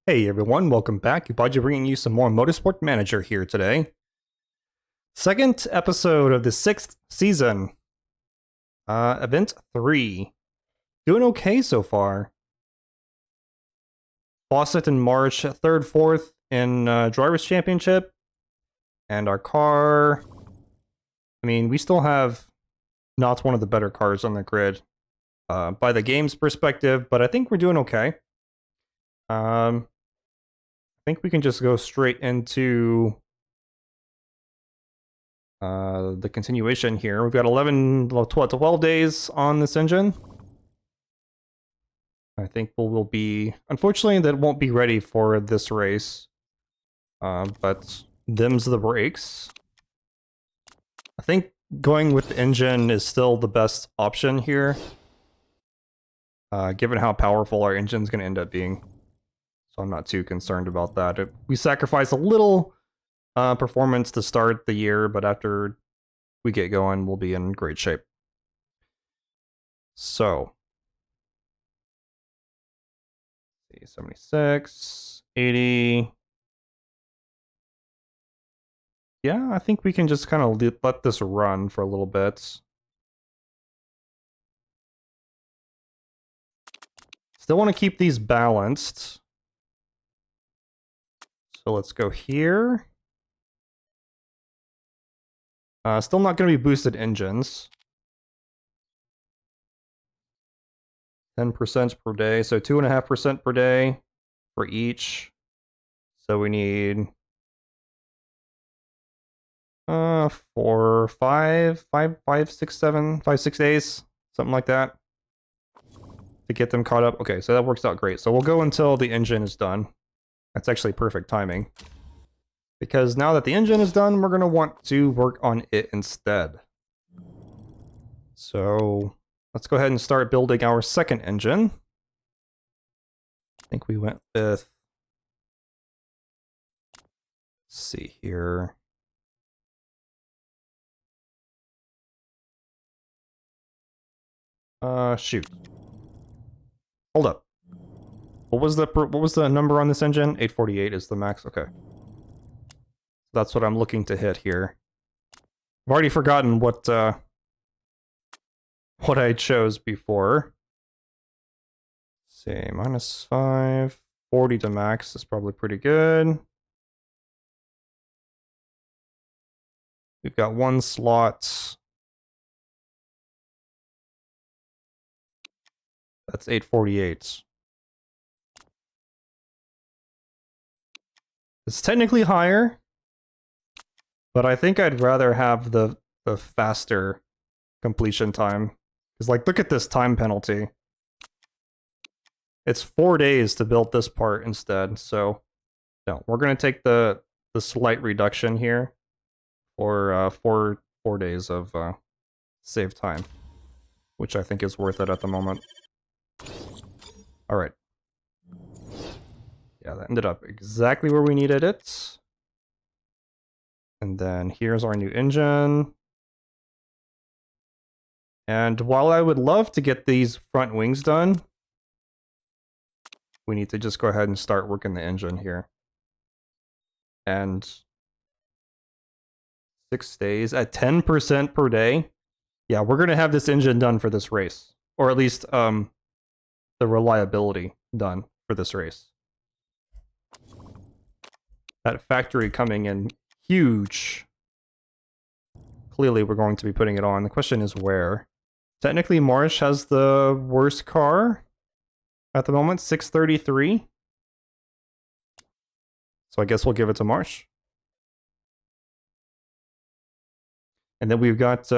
Hey everyone, welcome back. Gubaji bringing you some more Motorsport Manager here today. Second episode of the 6th season. Event 3. Doing okay so far. Fawcett in March, 3rd, 4th in Drivers' Championship. And our car... I mean, we still have not one of the better cars on the grid by the game's perspective, but I think we're doing okay. I think we can just go straight into the continuation here. We've got 12 days on this engine. I think we'll be... Unfortunately, that won't be ready for this race. But them's the brakes. I think going with the engine is still the best option here. Given how powerful our engine's going to end up being. So I'm not too concerned about that. We sacrifice a little performance to start the year, but after we get going, we'll be in great shape. So, 76, 80. Yeah, I think we can just kind of let this run for a little bit. Still want to keep these balanced. So let's go here. Still not going to be boosted engines. 10% per day, so 2.5% per day for each. So we need 4, 5, 6 days, something like that, to get them caught up. Okay, so that works out great. So we'll go until the engine is done. That's actually perfect timing, because now that the engine is done, we're going to want to work on it instead. So let's go ahead and start building our second engine. I think we went with... Let's see here. Shoot. Hold up. What was the number on this engine? 848 is the max. Okay. That's what I'm looking to hit here. I've already forgotten what I chose before. Let's see, -5, 40 to max is probably pretty good. We've got one slot. That's 848. It's technically higher, but I think I'd rather have the faster completion time. Because, like, look at this time penalty. It's 4 days to build this part instead, so no, we're going to take the slight reduction here for 4 days of save time, which I think is worth it at the moment. All right. Yeah, that ended up exactly where we needed it. And then here's our new engine. And while I would love to get these front wings done, we need to just go ahead and start working the engine here. And 6 days at 10% per day. Yeah, we're going to have this engine done for this race. Or at least the reliability done for this race. That factory coming in huge. Clearly we're going to be putting it on. The question is where. Technically Marsh has the worst car at the moment, 633. So I guess we'll give it to Marsh. And then we've got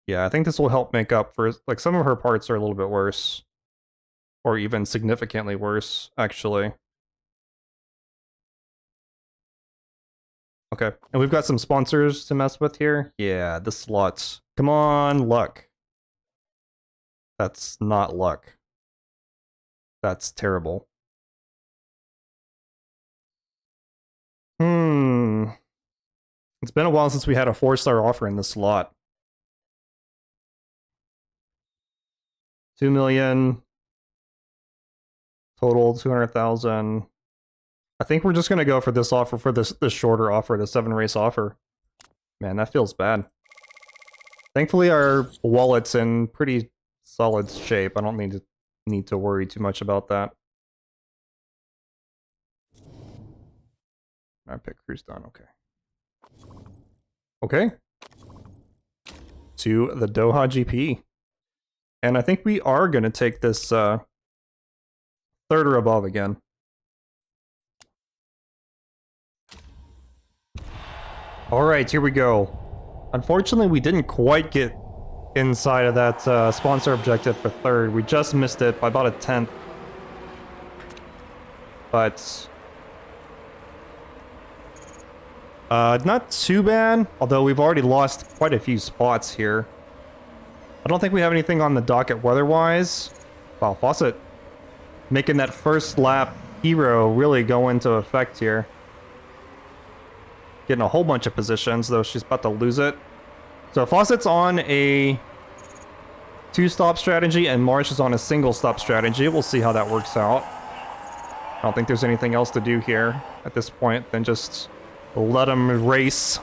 yeah, I think this will help make up for, like, some of her parts are a little bit worse. Or even significantly worse, actually. Okay, and we've got some sponsors to mess with here. Yeah, the slots. Come on, luck. That's not luck. That's terrible. It's been a while since we had a 4-star offer in this slot. 2 million. Total 200,000. I think we're just gonna go for this offer, for this shorter offer, the 7-race offer. Man, that feels bad. Thankfully, our wallet's in pretty solid shape. I don't need to worry too much about that. I pick cruise done. Okay. Okay. To the Doha GP. And I think we are going to take this third or above again. Alright, here we go. Unfortunately, we didn't quite get inside of that sponsor objective for third. We just missed it by about a 10th. But not too bad, although we've already lost quite a few spots here. I don't think we have anything on the docket weather-wise. Wow, Fawcett making that first lap hero really go into effect here. Getting a whole bunch of positions, though she's about to lose it. So Fawcett's on a 2-stop strategy, and Marsh is on a single-stop strategy. We'll see how that works out. I don't think there's anything else to do here at this point than just let them race.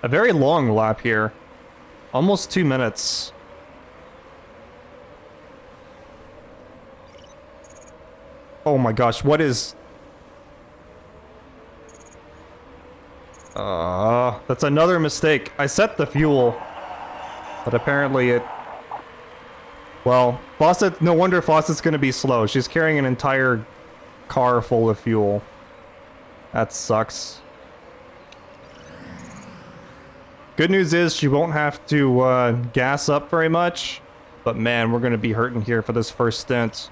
A very long lap here. Almost 2 minutes. Oh my gosh, what is... that's another mistake. I set the fuel, but apparently it... Well, Fawcett, no wonder Fawcett's gonna be slow. She's carrying an entire car full of fuel. That sucks. Good news is she won't have to gas up very much, but man, we're gonna be hurting here for this first stint.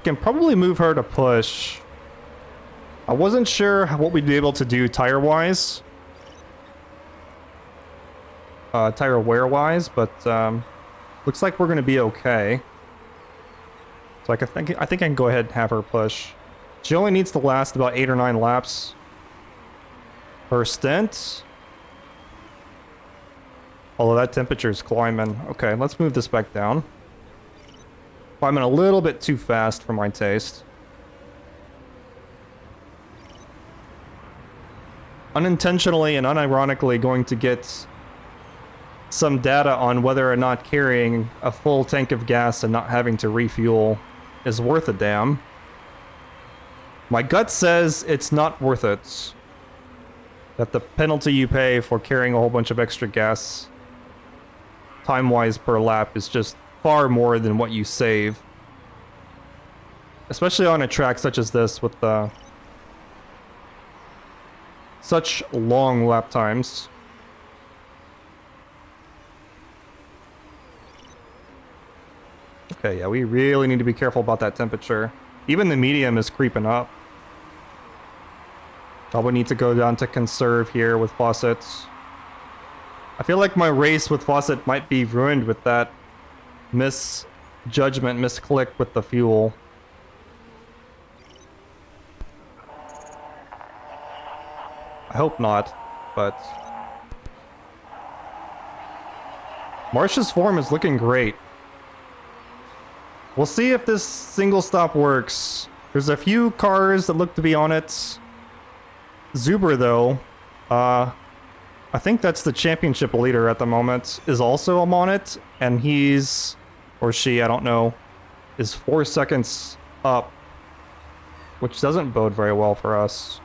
Can probably move her to push. I wasn't sure what we'd be able to do tire-wise. Tire wear-wise, but looks like we're gonna be okay. So I think I can go ahead and have her push. She only needs to last about 8 or 9 laps per stint. Although that temperature's climbing. Okay, let's move this back down. Climbing a little bit too fast for my taste. Unintentionally and unironically going to get some data on whether or not carrying a full tank of gas and not having to refuel is worth a damn. My gut says it's not worth it. That the penalty you pay for carrying a whole bunch of extra gas time-wise per lap is just far more than what you save. Especially on a track such as this with such long lap times. Okay, yeah, we really need to be careful about that temperature. Even the medium is creeping up. Probably need to go down to conserve here with Fawcett. I feel like my race with Fawcett might be ruined with that misjudgment, misclick with the fuel. I hope not, but... Marsh's form is looking great. We'll see if this single stop works. There's a few cars that look to be on it. Zuber, though, I think that's the championship leader at the moment, is also on it, and he's, or she, I don't know, is 4 seconds up, which doesn't bode very well for us.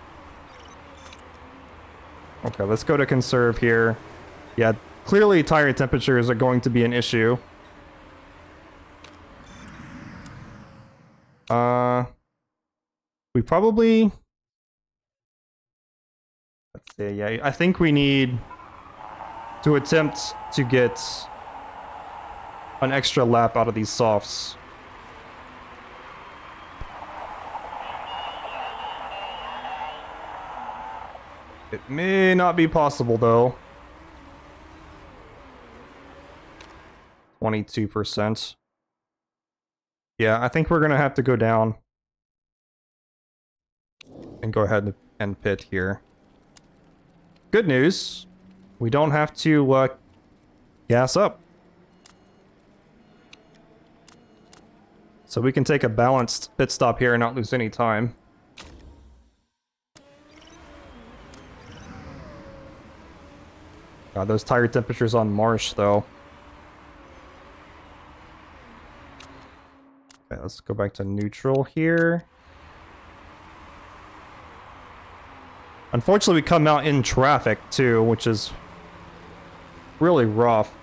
Okay, let's go to conserve here. Yeah, clearly tire temperatures are going to be an issue. We probably... Let's see, yeah, I think we need to attempt to get an extra lap out of these softs. It may not be possible, though. 22%. Yeah, I think we're gonna have to go down and go ahead and pit here. Good news. we don't have to gas up. So we can take a balanced pit stop here and not lose any time. God, those tire temperatures on Marsh, though. Okay, let's go back to neutral here. Unfortunately, we come out in traffic, too, which is really rough.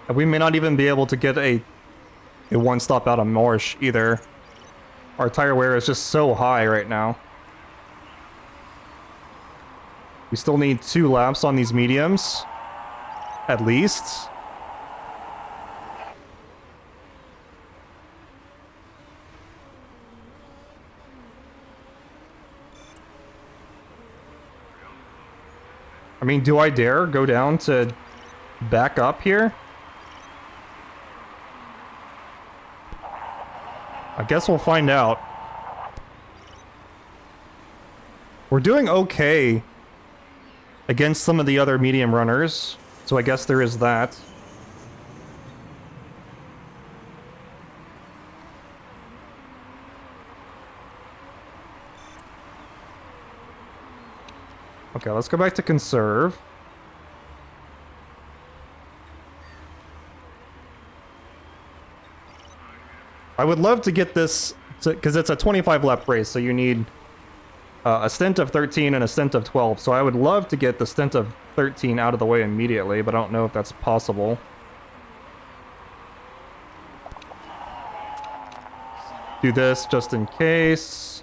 And we may not even be able to get a one stop out of Marsh, either. Our tire wear is just so high right now. We still need 2 laps on these mediums. At least. I mean, do I dare go down to back up here? I guess we'll find out. We're doing okay against some of the other medium runners, so I guess there is that. Okay, let's go back to conserve. I would love to get this, because it's a 25 lap race, so you need a stint of 13 and a stint of 12. So I would love to get the stint of 13 out of the way immediately, but I don't know if that's possible. Do this just in case.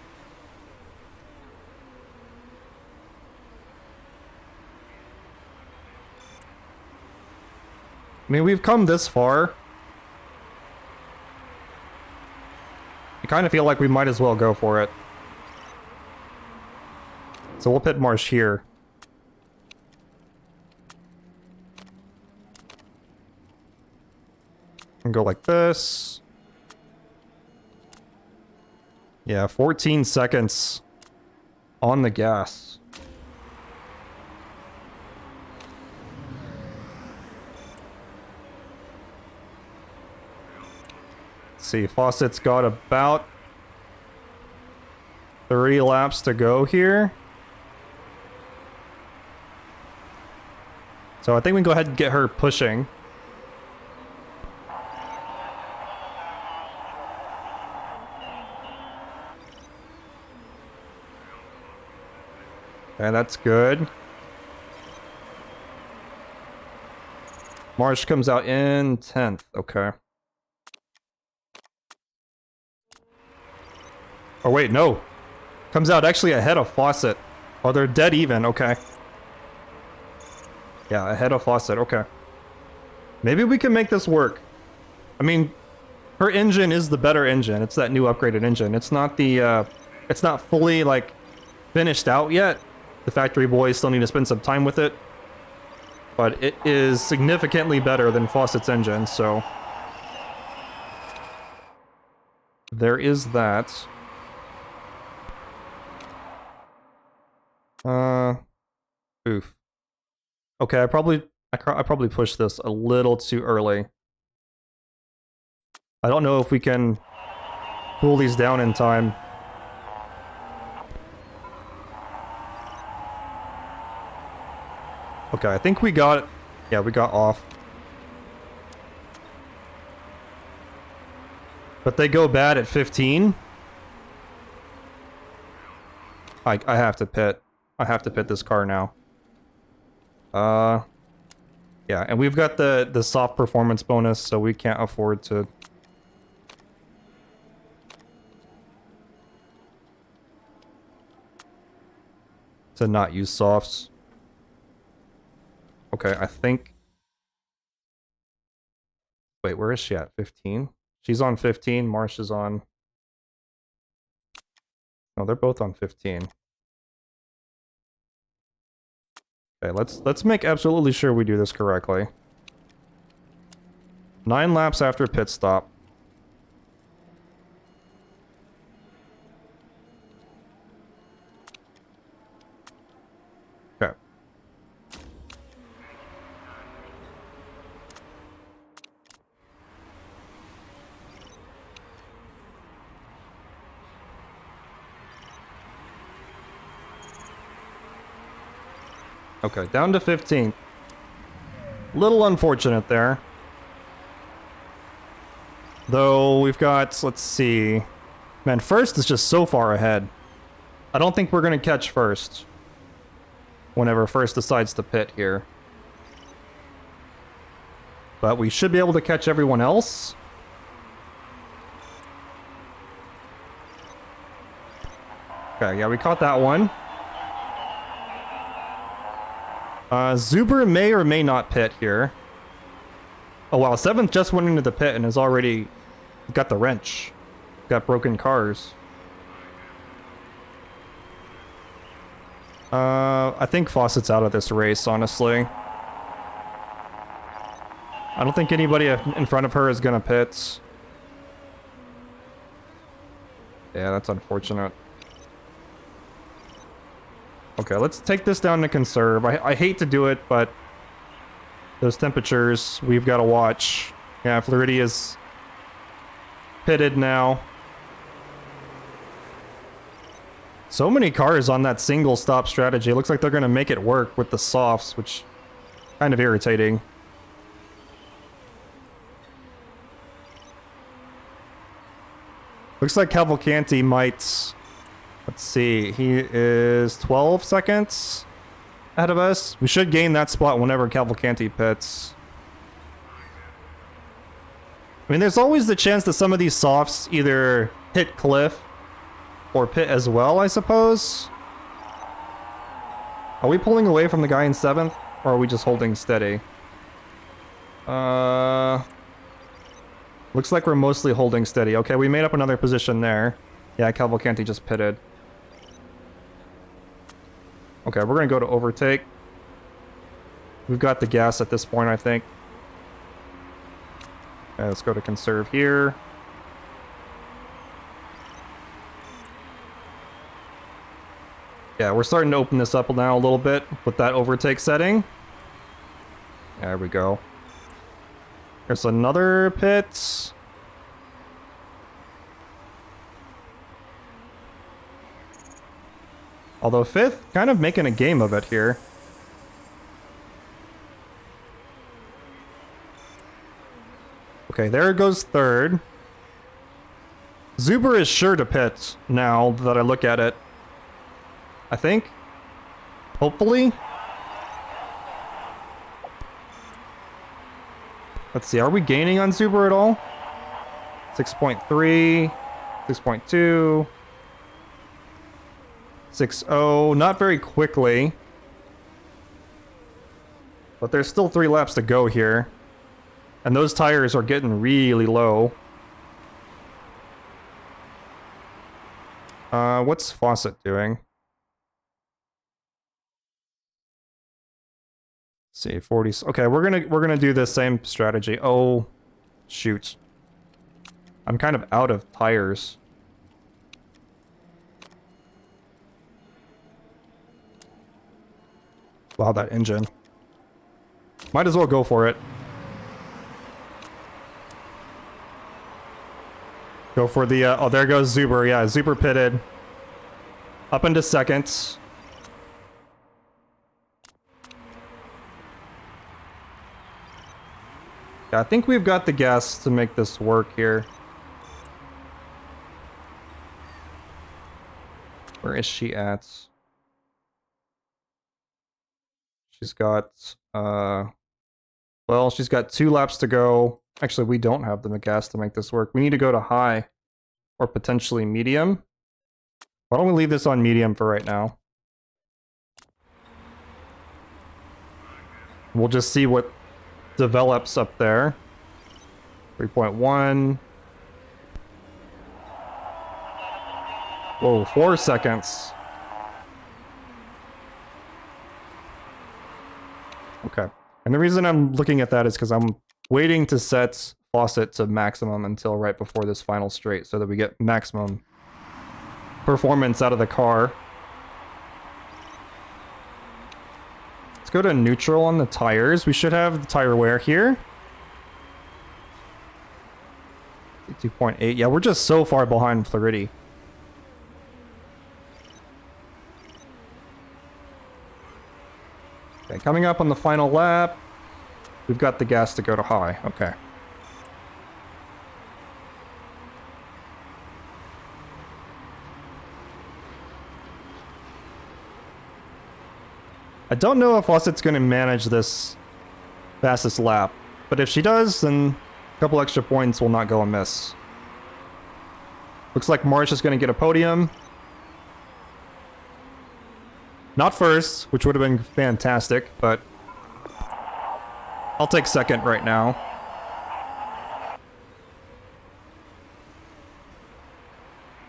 I mean, we've come this far. I kind of feel like we might as well go for it. So we'll pit Marsh here. And go like this. Yeah, 14 seconds on the gas. Let's see, Fawcett's got about 3 laps to go here. So I think we can go ahead and get her pushing. Okay, that's good. Marsh comes out in 10th. Okay. Oh, wait, no. Comes out actually ahead of Fawcett. Oh, they're dead even. Okay. Yeah, ahead of Fawcett. Okay. Maybe we can make this work. I mean, her engine is the better engine. It's that new upgraded engine. It's not the, it's not fully, like, finished out yet. The factory boys still need to spend some time with it. But it is significantly better than Fawcett's engine, so... there is that. Oof. Okay, I probably pushed this a little too early. I don't know if we can pull these down in time. Okay, I think we got it. Yeah, we got off. But they go bad at 15. I have to pit. I have to pit this car now. Yeah, and we've got the soft performance bonus, so we can't afford to not use softs. Okay, I think... wait, where is she at? 15? She's on 15, Marsh is on... no, they're both on 15. Okay, let's make absolutely sure we do this correctly. 9 laps after pit stop. Okay, down to 15th. Little unfortunate there. Though we've got, let's see. Man, first is just so far ahead. I don't think we're going to catch first. Whenever first decides to pit here. But we should be able to catch everyone else. Okay, yeah, we caught that one. Zuber may or may not pit here. Oh wow, 7th just went into the pit and has already got the wrench. Got broken cars. I think Fawcett's out of this race, honestly. I don't think anybody in front of her is gonna pit. Yeah, that's unfortunate. Okay, let's take this down to conserve. I hate to do it, but those temperatures we've got to watch. Yeah, Floridy is pitted now. So many cars on that single stop strategy. It looks like they're going to make it work with the softs, which kind of irritating. Looks like Cavalcanti might... Let's see, he is 12 seconds ahead of us. We should gain that spot whenever Cavalcanti pits. I mean, there's always the chance that some of these softs either hit cliff or pit as well, I suppose. Are we pulling away from the guy in 7th, or are we just holding steady? Looks like we're mostly holding steady. Okay, we made up another position there. Yeah, Cavalcanti just pitted. Okay, we're gonna go to overtake. We've got the gas at this point, I think. Okay, let's go to conserve here. Yeah, we're starting to open this up now a little bit with that overtake setting. There we go. There's another pit. Although 5th, kind of making a game of it here. Okay, there goes 3rd. Zuber is sure to pit now that I look at it. I think. Hopefully. Let's see, are we gaining on Zuber at all? 6.3, 6.2. 6.0, not very quickly. But there's still 3 laps to go here. And those tires are getting really low. What's Fawcett doing? Let's see, 40. Okay, we're gonna do the same strategy. Oh, shoot. I'm kind of out of tires. Wow, that engine. Might as well go for it. Go for the, oh, there goes Zuber. Yeah, Zuber pitted. Up into 2nd. Yeah, I think we've got the gas to make this work here. Where is she at? She's got, well, she's got 2 laps to go. Actually, we don't have the gas to make this work. We need to go to high or potentially medium. Why don't we leave this on medium for right now? We'll just see what develops up there. 3.1. Whoa, 4 seconds. Okay. And the reason I'm looking at that is because I'm waiting to set Fawcett to maximum until right before this final straight so that we get maximum performance out of the car. Let's go to neutral on the tires. We should have the tire wear here. 2.8. Yeah, we're just so far behind Floridy. Okay, coming up on the final lap, we've got the gas to go to high. Okay. I don't know if Fawcett's going to manage this fastest lap, but if she does, then a couple extra points will not go amiss. Looks like Marsh is going to get a podium. Not first, which would have been fantastic, but I'll take second right now.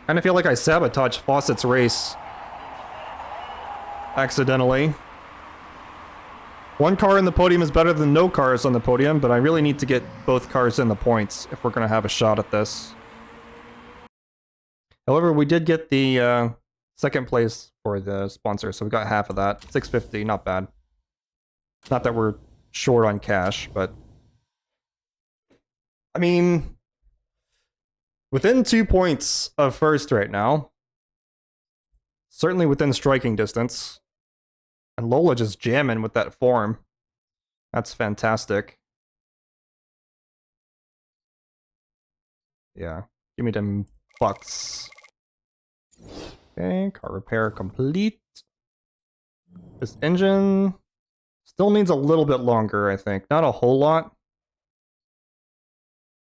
Kind of feel like I sabotaged Fawcett's race accidentally. One car in the podium is better than no cars on the podium, but I really need to get both cars in the points if we're going to have a shot at this. However, we did get the second place for the sponsor, so we got half of that. $650, not bad. Not that we're short on cash, but... I mean... within 2 points of first right now. Certainly within striking distance. And Lola just jamming with that form. That's fantastic. Yeah. Give me them bucks. Okay, car repair complete. This engine still needs a little bit longer, I think. Not a whole lot.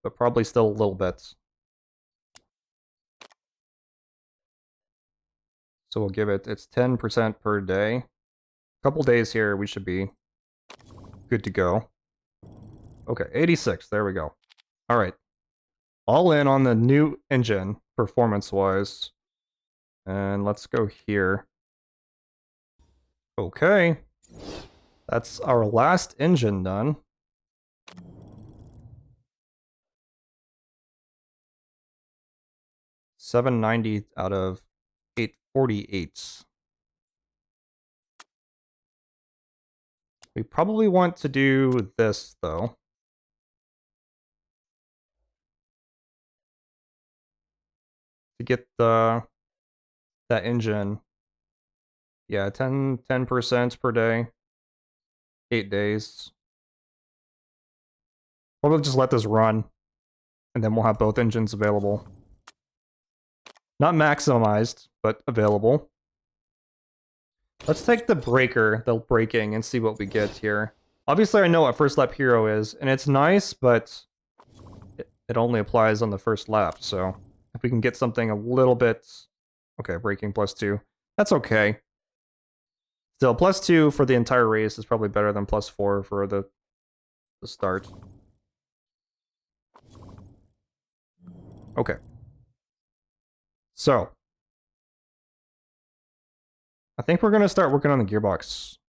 But probably still a little bit. So we'll give it, it's 10% per day. Couple days here, we should be good to go. Okay, 86, there we go. All right. All in on the new engine, performance-wise. And let's go here. Okay. That's our last engine done. $790 out of 848. We probably want to do this, though. To get that engine. Yeah, 10% per day. 8 days. Probably just let this run. And then we'll have both engines available. Not maximized, but available. Let's take the breaker, the braking, and see what we get here. Obviously, I know what First Lap Hero is, and it's nice, but it only applies on the first lap, so if we can get something a little bit... Okay, braking +2. That's okay. Still, +2 for the entire race is probably better than +4 for the start. Okay. So, I think we're going to start working on the gearbox.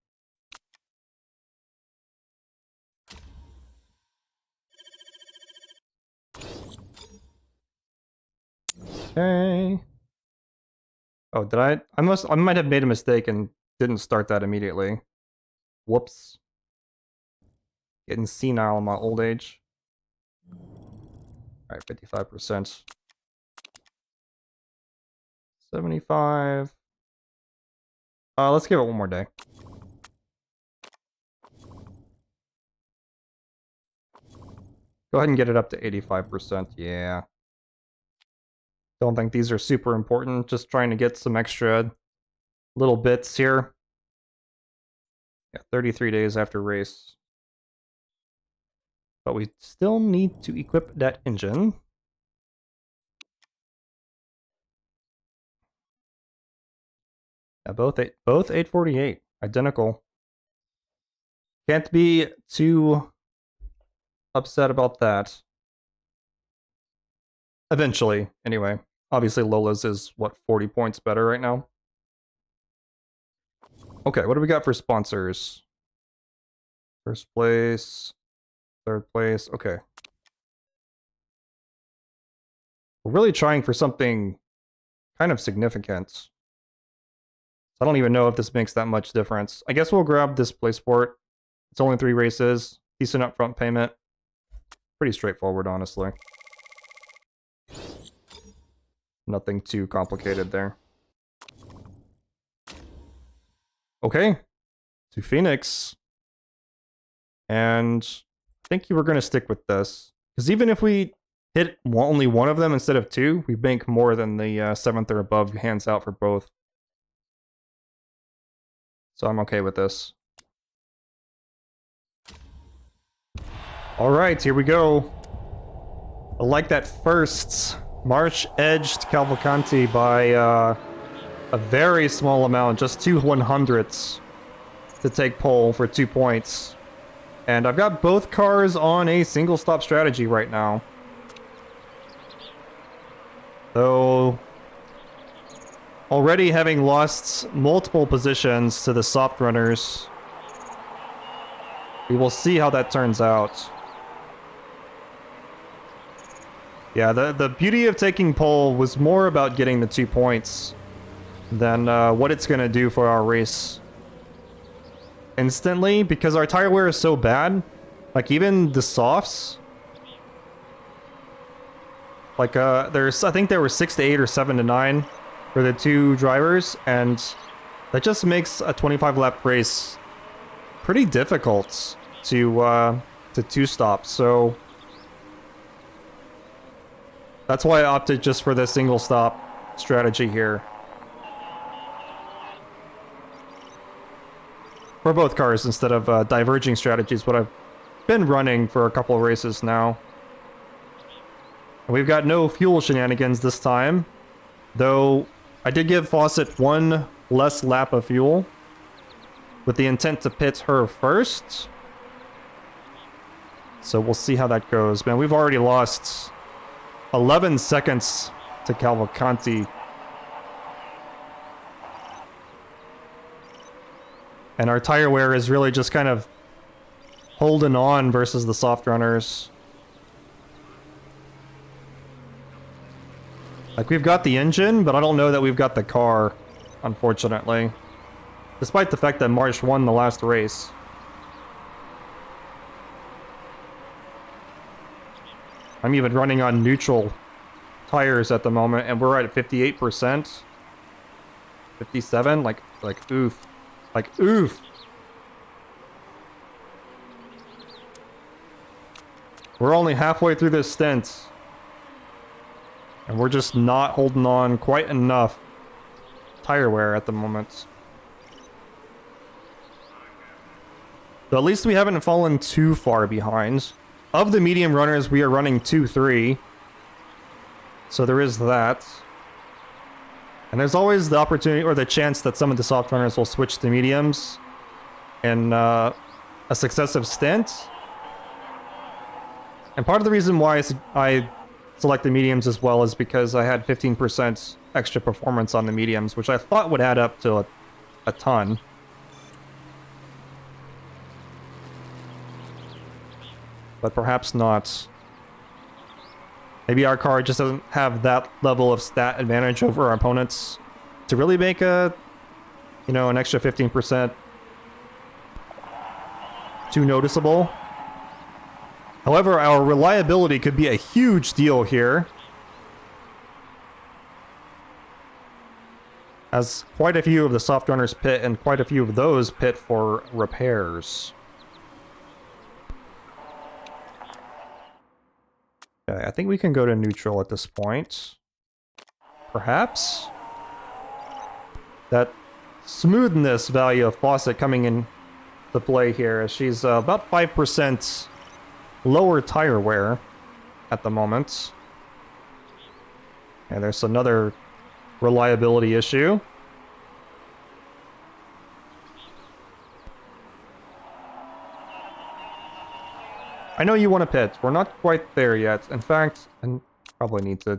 Okay. Oh, did I might have made a mistake and didn't start that immediately. Whoops. Getting senile in my old age. Alright, 55%. 75. Let's give it one more day. Go ahead and get it up to 85%. Yeah. Don't think these are super important. Just trying to get some extra little bits here. Yeah, 33 days after race. But we still need to equip that engine. Yeah, both 848. Identical. Can't be too upset about that. Eventually, anyway. Obviously, Lola's is, what, 40 points better right now? Okay, what do we got for sponsors? First place, third place, okay. We're really trying for something kind of significant. I don't even know if this makes that much difference. I guess we'll grab this play sport. It's only 3 races. Decent upfront payment. Pretty straightforward, honestly. Nothing too complicated there. Okay. To Phoenix. And I think you were going to stick with this. Because even if we hit only one of them instead of two, we bank more than the 7th or above hands out for both. So I'm okay with this. Alright, here we go. I like that first. Marsh edged Cavalcanti by a very small amount, just 2/100ths to take pole for 2 points. And I've got both cars on a single stop strategy right now. Though already having lost multiple positions to the soft runners, we will see how that turns out. Yeah, the beauty of taking pole was more about getting the 2 points than what it's going to do for our race instantly, because our tire wear is so bad. Like, even the softs, like there's, I think there were 6 to 8 or 7 to 9 for the two drivers, and that just makes a 25 lap race pretty difficult to two stop. So that's why I opted just for the single stop strategy here. For both cars, instead of diverging strategies, what I've been running for a couple of races now. And we've got no fuel shenanigans this time, though I did give Fawcett one less lap of fuel with the intent to pit her first. So we'll see how that goes. Man, we've already lost 11 seconds to Cavalcanti. And our tire wear is really just kind of holding on versus the soft runners. Like, we've got the engine, but I don't know that we've got the car, unfortunately. Despite the fact that Marsh won the last race. I'm even running on neutral tires at the moment, and we're at 58%. 57? Like, oof. Like, oof. We're only halfway through this stint. And we're just not holding on quite enough tire wear at the moment. So at least we haven't fallen too far behind. Of the medium runners, we are running 2-3. So there is that. And there's always the opportunity or the chance that some of the soft runners will switch to mediums in a successive stint. And part of the reason why I selected mediums as well is because I had 15% extra performance on the mediums, which I thought would add up to a ton. But perhaps not. Maybe our car just doesn't have that level of stat advantage over our opponents to really make an extra 15% too noticeable. However, our reliability could be a huge deal here, as quite a few of the soft runners pit, and quite a few of those pit for repairs. Okay, I think we can go to neutral at this point. Perhaps? That smoothness value of Fawcett coming in to play here, as she's about 5% lower tire wear at the moment. And there's another reliability issue. I know you want to pit. We're not quite there yet. In fact, I probably need to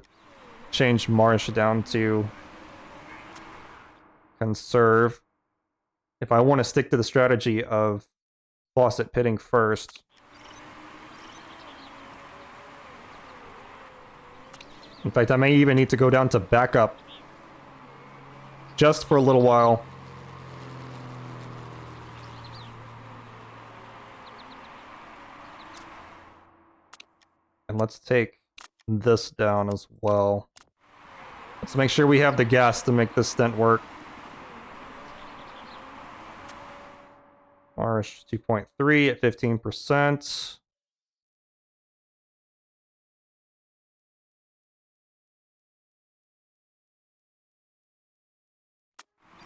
change Marsh down to conserve if I want to stick to the strategy of Fawcett pitting first. In fact, I may even need to go down to backup just for a little while. And let's take this down as well. Let's make sure we have the gas to make this stint work. Marsh 2.3 at 15%.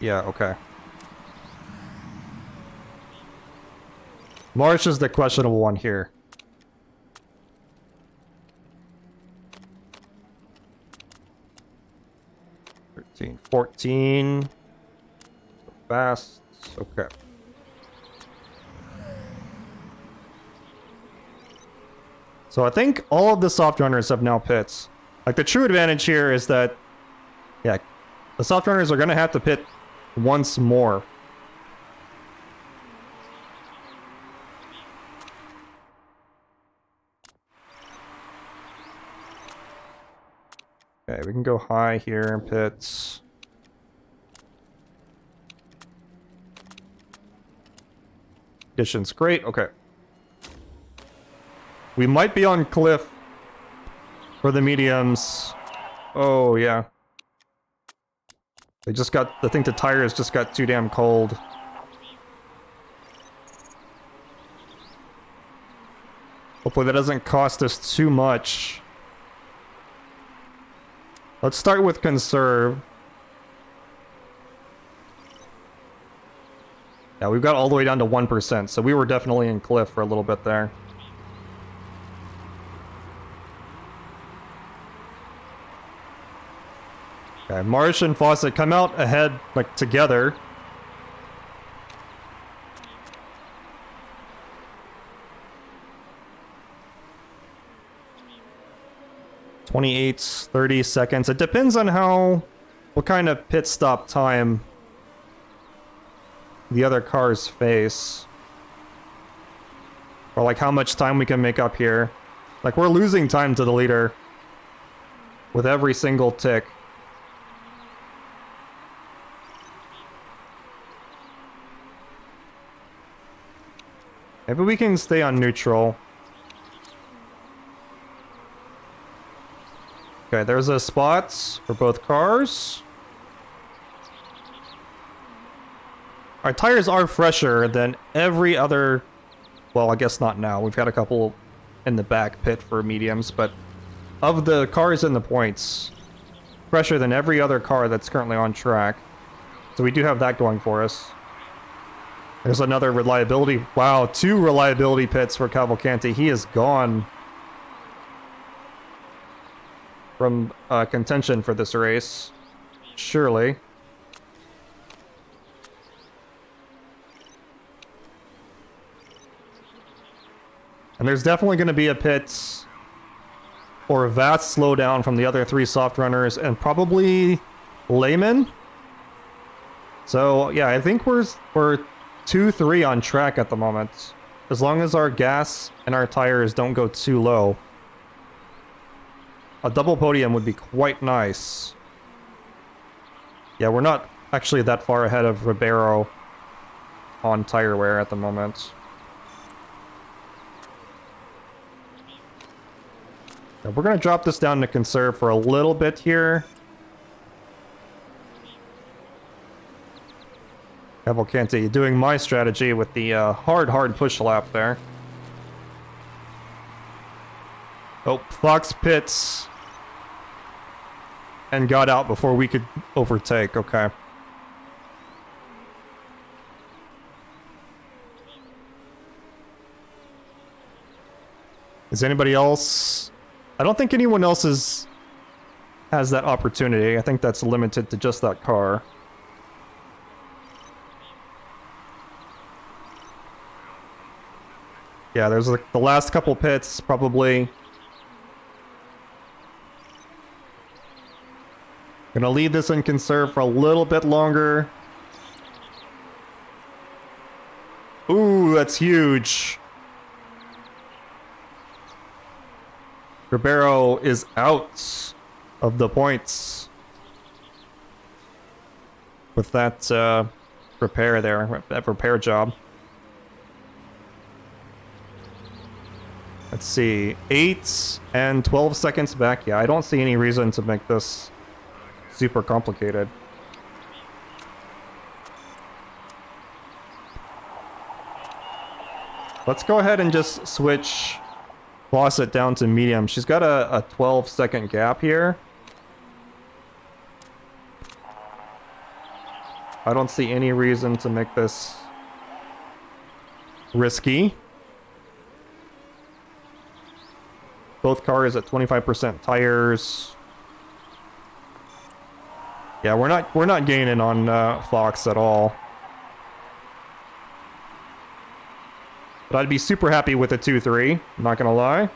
Yeah, okay. Marsh is the questionable one here. 13, 14. Fast. Okay. So I think all of the soft runners have now pits. Like, the true advantage here is that, yeah, the soft runners are going to have to pit once more. Okay, we can go high here in pits. Conditions great. Okay. We might be on cliff for the mediums. Oh, yeah. They just got, I think the tires just got too damn cold. Hopefully that doesn't cost us too much. Let's start with conserve. Yeah, we've got all the way down to 1%, so we were definitely in cliff for a little bit there. Okay, Marsh and Fawcett come out ahead, like, together. (28, 30 seconds). It depends on what kind of pit stop time the other cars face. Or, like, how much time we can make up here. Like, we're losing time to the leader with every single tick. Maybe we can stay on neutral. Okay, there's a spot for both cars. Our tires are fresher than every other... Well, I guess not now. We've got a couple in the back pit for mediums, but of the cars in the points, fresher than every other car that's currently on track. So we do have that going for us. There's another reliability. Wow, 2 reliability pits for Cavalcanti. He is gone from contention for this race. Surely. And there's definitely going to be a pit or a vast slowdown from the other 3 soft runners and probably Lehman. So yeah, I think we're 2-3 on track at the moment. As long as our gas and our tires don't go too low. A double podium would be quite nice. Yeah, we're not actually that far ahead of Ribeiro on tire wear at the moment. Yeah, we're going to drop this down to conserve for a little bit here. Cavalcanti doing my strategy with the hard push lap there. Oh, Fox pits and got out before we could overtake. Okay. Is anybody else? I don't think anyone else has that opportunity. I think that's limited to just that car. Yeah, there's like the last couple pits, probably. Gonna leave this in conserve for a little bit longer. Ooh, that's huge. Ribeiro is out of the points with that repair there, that repair job. Let's see, 8 and 12 seconds back. Yeah, I don't see any reason to make this super complicated. Let's go ahead and just switch Fawcett down to medium. She's got a 12-second gap here. I don't see any reason to make this risky. Both cars at 25% tires. Yeah, we're not gaining on Fox at all. But I'd be super happy with a 2-3, I'm not gonna lie.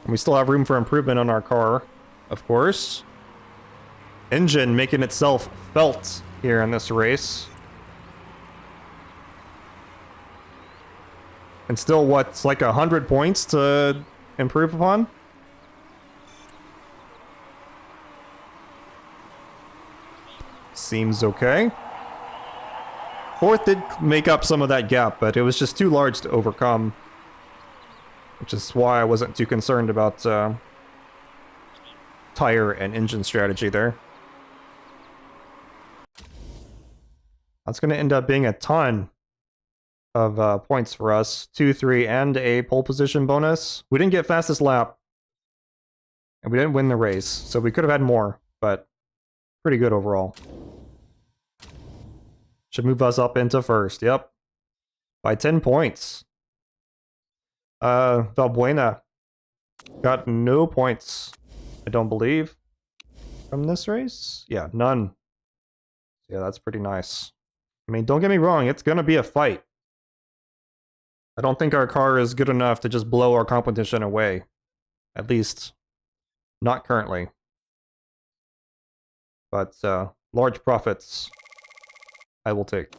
And we still have room for improvement on our car, of course. Engine making itself felt here in this race. And still, what's like 100 points to improve upon? Seems okay. Fourth did make up some of that gap, but it was just too large to overcome. Which is why I wasn't too concerned about tire and engine strategy there. That's going to end up being a ton of points for us. 2, 3, and a pole position bonus. We didn't get fastest lap. And we didn't win the race, so we could have had more, but pretty good overall. Should move us up into first, yep. By 10 points. Valbuena got no points, I don't believe, from this race. Yeah, none. Yeah, that's pretty nice. I mean, don't get me wrong, it's gonna be a fight. I don't think our car is good enough to just blow our competition away. At least, not currently. But large profits, I will take.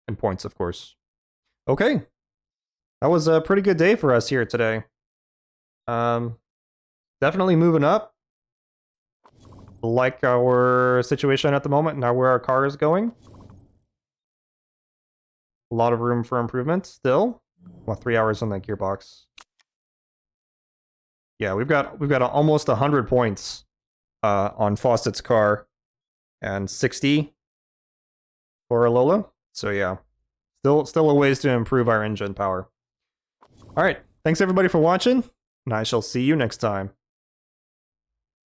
And points, of course. Okay. That was a pretty good day for us here today. Definitely moving up. Like our situation at the moment, now where our car is going. A lot of room for improvement still. Well, 3 hours on that gearbox. Yeah, we've got almost 100 points on Fawcett's car and 60 for Alola. So yeah, still a ways to improve our engine power. All right, thanks everybody for watching, and I shall see you next time.